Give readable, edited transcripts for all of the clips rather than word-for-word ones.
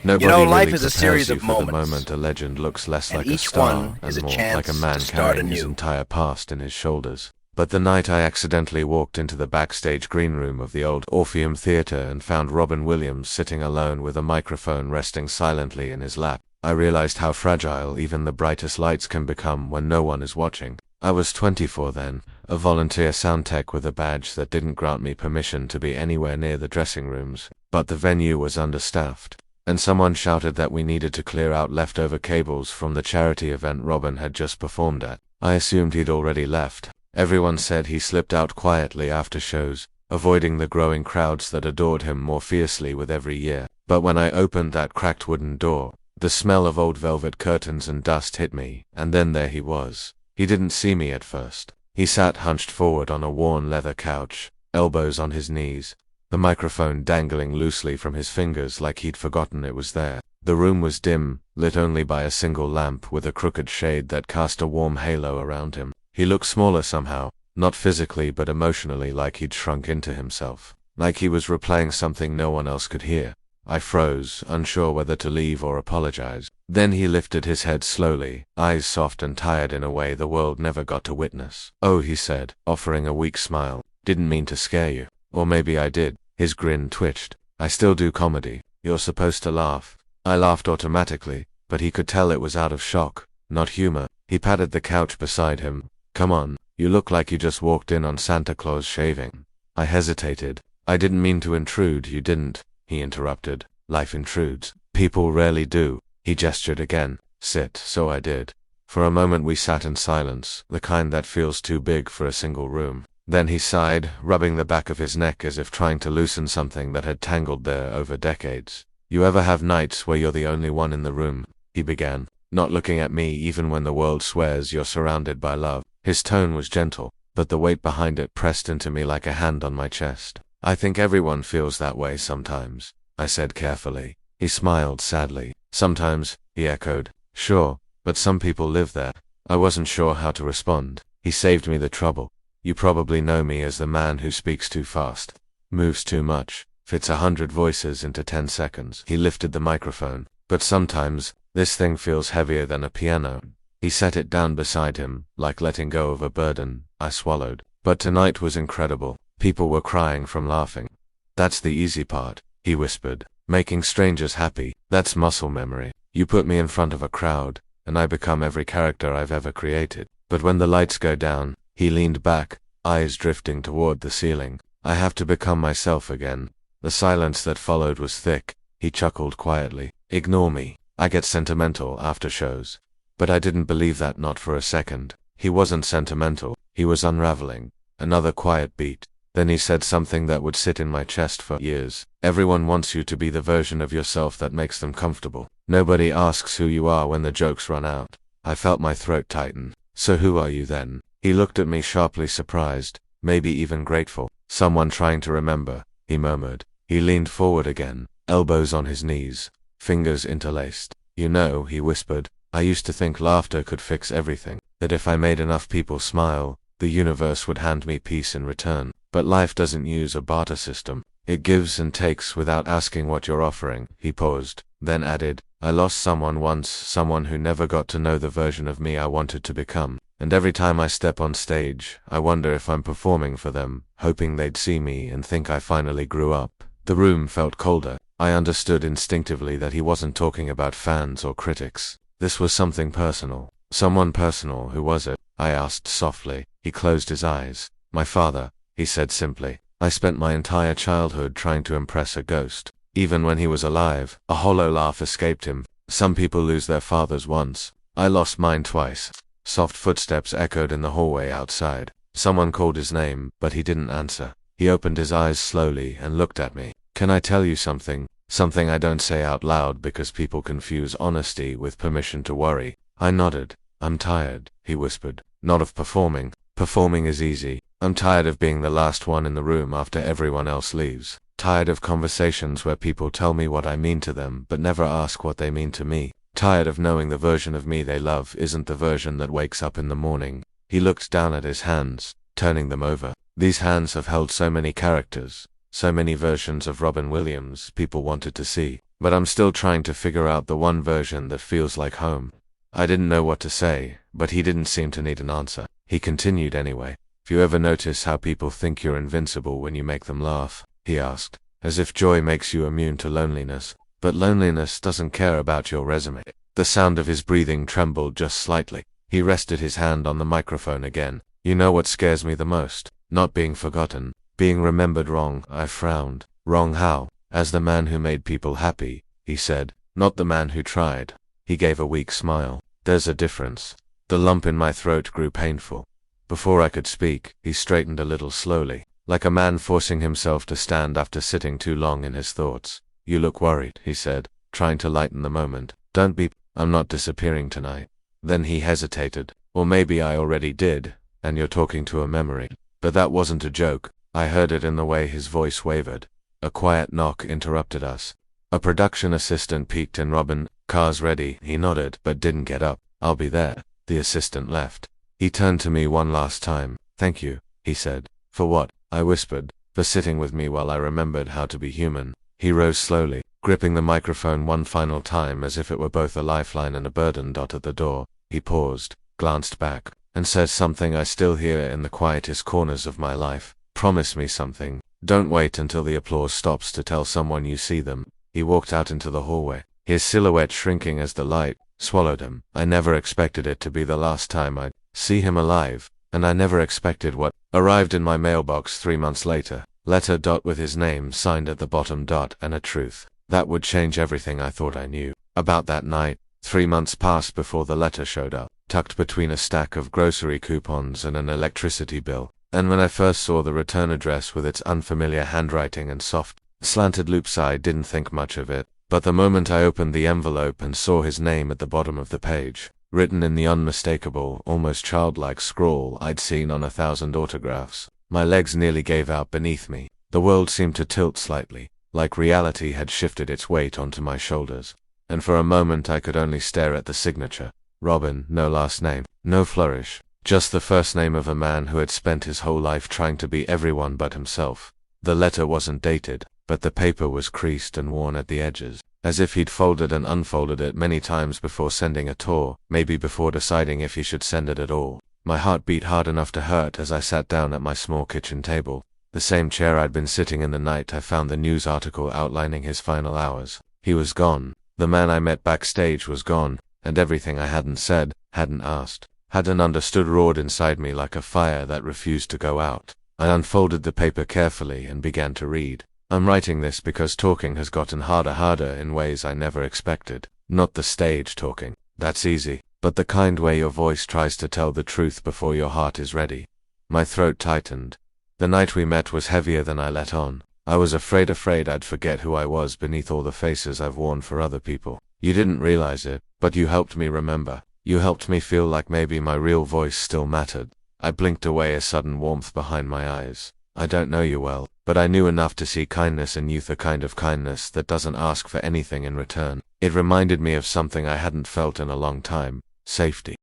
Nobody Life really is a prepares series you of for the moments, moment a legend looks less and like a each one star is and a more like a chance man to start carrying his anew. entire past in his shoulders. But the night I accidentally walked into the backstage green room of the old Orpheum Theatre and found Robin Williams sitting alone with a microphone resting silently in his lap, I realized how fragile even the brightest lights can become when no one is watching. I was 24 then, a volunteer sound tech with a badge that didn't grant me permission to be anywhere near the dressing rooms, but the venue was understaffed, and someone shouted that we needed to clear out leftover cables from the charity event Robin had just performed at. I assumed he'd already left. Everyone said he slipped out quietly after shows, avoiding the growing crowds that adored him more fiercely with every year. But when I opened that cracked wooden door, the smell of old velvet curtains and dust hit me, and then there he was. He didn't see me at first. He sat hunched forward on a worn leather couch, elbows on his knees, the microphone dangling loosely from his fingers like he'd forgotten it was there. The room was dim, lit only by a single lamp with a crooked shade that cast a warm halo around him. He looked smaller somehow, not physically but emotionally, like he'd shrunk into himself, like he was replaying something no one else could hear. I froze, unsure whether to leave or apologize. Then he lifted his head slowly, eyes soft and tired in a way the world never got to witness. "Oh," he said, offering a weak smile. "Didn't mean to scare you. Or maybe I did." His grin twitched. "I still do comedy. You're supposed to laugh." I laughed automatically, but he could tell it was out of shock, not humor. He patted the couch beside him. "Come on, you look like you just walked in on Santa Claus shaving." I hesitated. "I didn't mean to intrude." "You didn't," he interrupted. "Life intrudes. People rarely do." He gestured again. "Sit." So I did. For a moment we sat in silence, the kind that feels too big for a single room. Then he sighed, rubbing the back of his neck as if trying to loosen something that had tangled there over decades. "You ever have nights where you're the only one in the room?" he began, not looking at me even when the world swears you're surrounded by love. His tone was gentle, but the weight behind it pressed into me like a hand on my chest. "I think everyone feels that way sometimes," I said carefully. He smiled sadly. "Sometimes," he echoed. "Sure, but some people live there." I wasn't sure how to respond. He saved me the trouble. "You probably know me as the man who speaks too fast, moves too much, fits 100 voices into 10 seconds. He lifted the microphone. "But sometimes, this thing feels heavier than a piano." He set it down beside him, like letting go of a burden. I swallowed. "But tonight was incredible. People were crying from laughing." "That's the easy part," he whispered. "Making strangers happy. That's muscle memory. You put me in front of a crowd, and I become every character I've ever created. But when the lights go down," he leaned back, eyes drifting toward the ceiling, "I have to become myself again." The silence that followed was thick. He chuckled quietly. "Ignore me. I get sentimental after shows." But I didn't believe that, not for a second. He wasn't sentimental. He was unraveling. Another quiet beat. Then he said something that would sit in my chest for years. "Everyone wants you to be the version of yourself that makes them comfortable. Nobody asks who you are when the jokes run out." I felt my throat tighten. "So who are you then?" He looked at me sharply, surprised, maybe even grateful. "Someone trying to remember," he murmured. He leaned forward again, elbows on his knees, fingers interlaced. "You know," he whispered, "I used to think laughter could fix everything, that if I made enough people smile, the universe would hand me peace in return. But life doesn't use a barter system. It gives and takes without asking what you're offering." He paused, then added, "I lost someone once, someone who never got to know the version of me I wanted to become. And every time I step on stage, I wonder if I'm performing for them, hoping they'd see me and think I finally grew up." The room felt colder. I understood instinctively that he wasn't talking about fans or critics. This was something personal. "Someone personal, who was it?" I asked softly. He closed his eyes. "My father," he said simply. "I spent my entire childhood trying to impress a ghost. Even when he was alive." A hollow laugh escaped him. "Some people lose their fathers once. I lost mine twice." Soft footsteps echoed in the hallway outside. Someone called his name, but he didn't answer. He opened his eyes slowly and looked at me. "Can I tell you something? Something I don't say out loud because people confuse honesty with permission to worry." I nodded. "I'm tired," he whispered. "Not of performing. Performing is easy. I'm tired of being the last one in the room after everyone else leaves. Tired of conversations where people tell me what I mean to them but never ask what they mean to me. Tired of knowing the version of me they love isn't the version that wakes up in the morning." He looked down at his hands, turning them over. "These hands have held so many characters, so many versions of Robin Williams people wanted to see. but I'm still trying to figure out the one version that feels like home. I didn't know what to say, but he didn't seem to need an answer. He continued anyway. If you ever notice how people think you're invincible when you make them laugh, he asked, as if joy makes you immune to loneliness. But loneliness doesn't care about your resume. The sound of his breathing trembled just slightly. He rested his hand on the microphone again. You know what scares me the most? Not being forgotten. Being remembered wrong. I frowned. Wrong how? As the man who made people happy, he said. Not the man who tried. He gave a weak smile. There's a difference. The lump in my throat grew painful. Before I could speak, he straightened a little slowly, like a man forcing himself to stand after sitting too long in his thoughts. You look worried, he said, trying to lighten the moment. Don't be. I'm not disappearing tonight. Then he hesitated. Or maybe I already did, and you're talking to a memory. But that wasn't a joke. I heard it in the way his voice wavered. A quiet knock interrupted us. A production assistant peeked in. Robin, car's ready. He nodded, but didn't get up. I'll be there. The assistant left. He turned to me one last time. Thank you, he said. For what? I whispered. For sitting with me while I remembered how to be human. He rose slowly, gripping the microphone one final time as if it were both a lifeline and a burden. At the door, he paused, glanced back, and said something I still hear in the quietest corners of my life. Promise me something. Don't wait until the applause stops to tell someone you see them. He walked out into the hallway, his silhouette shrinking as the light swallowed him. I never expected it to be the last time I'd see him alive, and I never expected what arrived in my mailbox 3 months later. Letter. With his name signed at the bottom. And a truth that would change everything I thought I knew about that night. 3 months passed before the letter showed up, tucked between a stack of grocery coupons and an electricity bill. And when I first saw the return address with its unfamiliar handwriting and soft, slanted loops, I didn't think much of it. But the moment I opened the envelope and saw his name at the bottom of the page, written in the unmistakable, almost childlike scrawl I'd seen on 1,000 autographs, my legs nearly gave out beneath me. The world seemed to tilt slightly, like reality had shifted its weight onto my shoulders. And for a moment I could only stare at the signature. Robin, no last name, no flourish, just the first name of a man who had spent his whole life trying to be everyone but himself. The letter wasn't dated, but the paper was creased and worn at the edges, as if he'd folded and unfolded it many times before sending it, or maybe before deciding if he should send it at all. My heart beat hard enough to hurt as I sat down at my small kitchen table, the same chair I'd been sitting in the night I found the news article outlining his final hours. He was gone. The man I met backstage was gone, and everything I hadn't said, hadn't asked, hadn't understood roared inside me like a fire that refused to go out. I unfolded the paper carefully and began to read. I'm writing this because talking has gotten harder in ways I never expected. Not the stage talking, that's easy, but the kind way your voice tries to tell the truth before your heart is ready. My throat tightened. The night we met was heavier than I let on. I was afraid I'd forget who I was beneath all the faces I've worn for other people. You didn't realize it, but you helped me remember. You helped me feel like maybe my real voice still mattered. I blinked away, a sudden warmth behind my eyes. I don't know you well, but I knew enough to see kindness in you, the kind of kindness that doesn't ask for anything in return. It reminded me of something I hadn't felt in a long time: safety.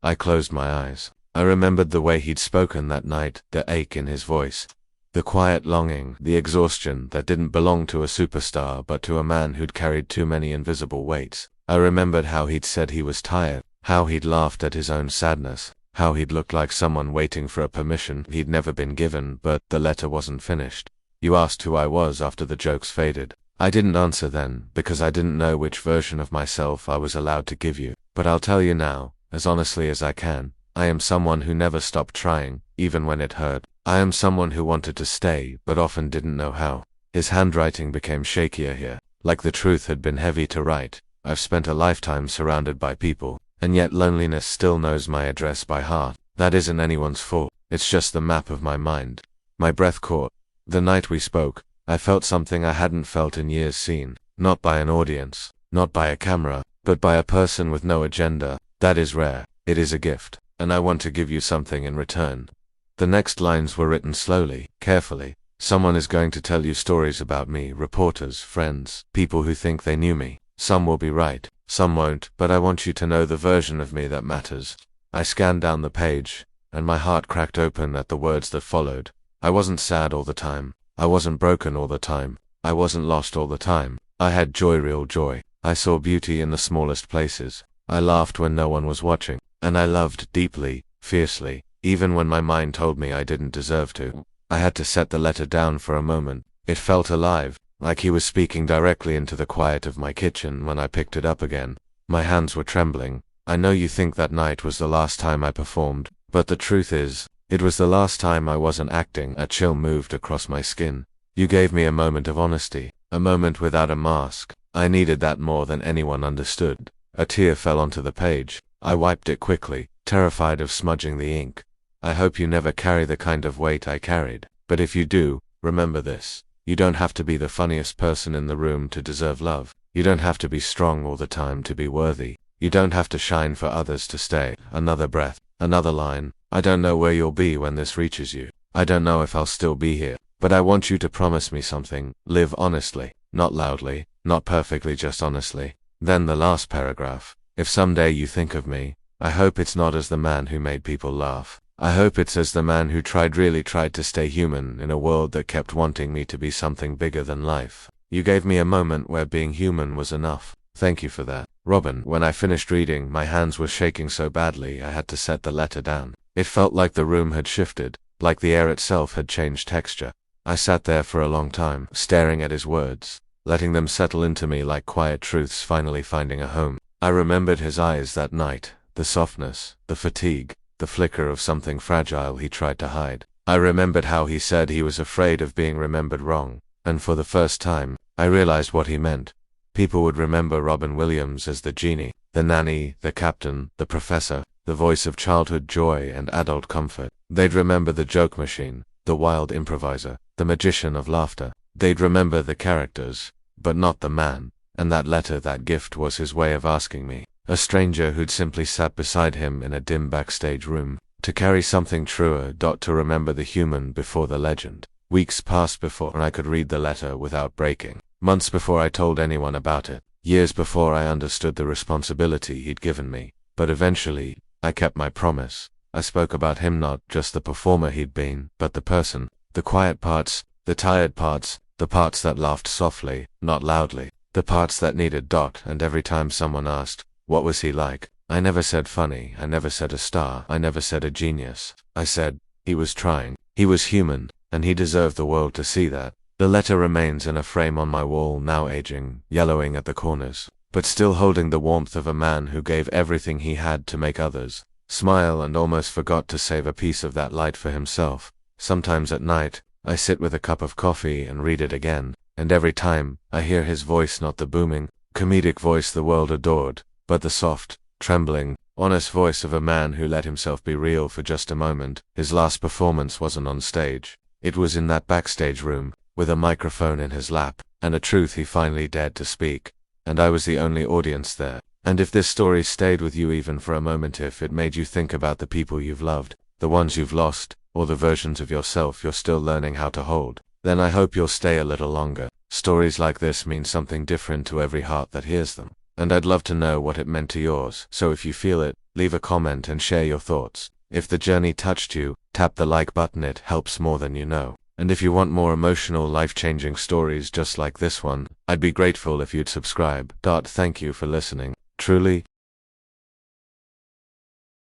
I closed my eyes. I remembered the way he'd spoken that night, the ache in his voice, the quiet longing, the exhaustion that didn't belong to a superstar but to a man who'd carried too many invisible weights. I remembered how he'd said he was tired, how he'd laughed at his own sadness, how he'd looked like someone waiting for a permission he'd never been given. But the letter wasn't finished. You asked who I was after the jokes faded. I didn't answer then, because I didn't know which version of myself I was allowed to give you. But I'll tell you now, as honestly as I can. I am someone who never stopped trying, even when it hurt. I am someone who wanted to stay, but often didn't know how. His handwriting became shakier here, like the truth had been heavy to write. I've spent a lifetime surrounded by people, and yet loneliness still knows my address by heart. That isn't anyone's fault. It's just the map of my mind. My breath caught. The night we spoke, I felt something I hadn't felt in years, seen, not by an audience, not by a camera, but by a person with no agenda. That is rare. It is a gift. And I want to give you something in return. The next lines were written slowly, carefully. Someone is going to tell you stories about me, reporters, friends, people who think they knew me. Some will be right, some won't, but I want you to know the version of me that matters. I scanned down the page, and my heart cracked open at the words that followed. I wasn't sad all the time. I wasn't broken all the time. I wasn't lost all the time. I had joy, real joy. I saw beauty in the smallest places. I laughed when no one was watching. And I loved deeply, fiercely, even when my mind told me I didn't deserve to. I had to set the letter down for a moment. It felt alive, like he was speaking directly into the quiet of my kitchen when I picked it up again. My hands were trembling. I know you think that night was the last time I performed, but the truth is, it was the last time I wasn't acting. A chill moved across my skin. You gave me a moment of honesty, a moment without a mask. I needed that more than anyone understood. A tear fell onto the page. I wiped it quickly, terrified of smudging the ink. I hope you never carry the kind of weight I carried, but if you do, remember this. You don't have to be the funniest person in the room to deserve love. You don't have to be strong all the time to be worthy. You don't have to shine for others to stay. Another breath, another line. I don't know where you'll be when this reaches you. I don't know if I'll still be here, but I want you to promise me something. Live honestly, not loudly, not perfectly, just honestly. Then the last paragraph. If someday you think of me, I hope it's not as the man who made people laugh. I hope it's as the man who really tried to stay human in a world that kept wanting me to be something bigger than life. You gave me a moment where being human was enough. Thank you for that, Robin. When I finished reading, my hands were shaking so badly I had to set the letter down. It felt like the room had shifted, like the air itself had changed texture. I sat there for a long time, staring at his words, letting them settle into me like quiet truths finally finding a home. I remembered his eyes that night, the softness, the fatigue, the flicker of something fragile he tried to hide. I remembered how he said he was afraid of being remembered wrong, and for the first time, I realized what he meant. People would remember Robin Williams as the genie, the nanny, the captain, the professor, the voice of childhood joy and adult comfort. They'd remember the joke machine, the wild improviser, the magician of laughter. They'd remember the characters, but not the man. And that letter, that gift, was his way of asking me, a stranger who'd simply sat beside him in a dim backstage room, to carry something truer, to remember the human before the legend. Weeks passed before I could read the letter without breaking. Months before I told anyone about it. Years before I understood the responsibility he'd given me. But eventually, I kept my promise. I spoke about him, not just the performer he'd been, but the person. The quiet parts, the tired parts, the parts that laughed softly, not loudly. The parts that needed. And every time someone asked, what was he like? I never said funny, I never said a star, I never said a genius. I said, he was trying. He was human, and he deserved the world to see that. The letter remains in a frame on my wall, now aging, yellowing at the corners, but still holding the warmth of a man who gave everything he had to make others smile and almost forgot to save a piece of that light for himself. Sometimes at night, I sit with a cup of coffee and read it again, and every time, I hear his voice, not the booming, comedic voice the world adored, but the soft, trembling, honest voice of a man who let himself be real for just a moment. His last performance wasn't on stage. It was in that backstage room, with a microphone in his lap, and a truth he finally dared to speak. And I was the only audience there. And if this story stayed with you even for a moment, if it made you think about the people you've loved, the ones you've lost, or the versions of yourself you're still learning how to hold, then I hope you'll stay a little longer. Stories like this mean something different to every heart that hears them. And I'd love to know what it meant to yours. So if you feel it, leave a comment and share your thoughts. If the journey touched you, tap the like button, it helps more than you know. And if you want more emotional, life-changing stories just like this one, I'd be grateful if you'd subscribe. Thank you for listening. Truly,